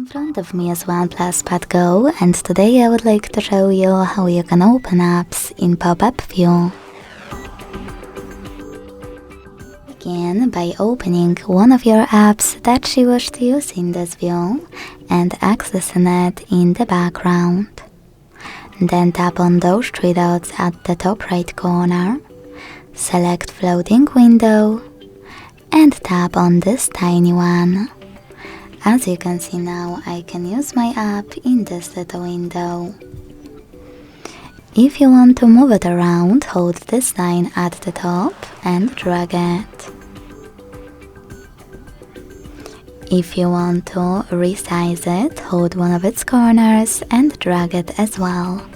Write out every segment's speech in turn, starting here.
In front of me is OnePlus Pad Go, and today I would like to show you how you can open apps in pop-up view. Begin by opening one of your apps that you wish to use in this view and accessing it in the background. Then tap on those three dots at the top right corner, select floating window, and tap on this tiny one. As you can see now, I can use my app in this little window. If you want to move it around, hold this line at the top and drag it. If you want to resize it, hold one of its corners and drag it as well.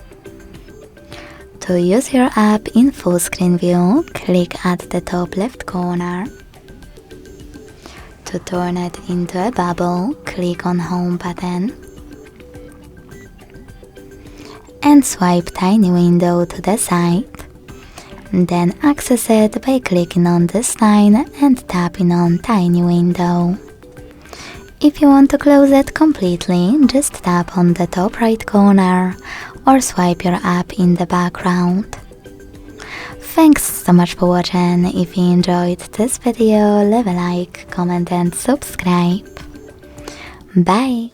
To use your app in full screen view, click at the top left corner. To turn it into a bubble, click on Home button and swipe tiny window to the side. Then access it by clicking on this line and tapping on tiny window. If you want to close it completely, just tap on the top right corner or swipe your app in the background. Thanks so much for watching. If you enjoyed this video, leave a like, comment and subscribe. Bye!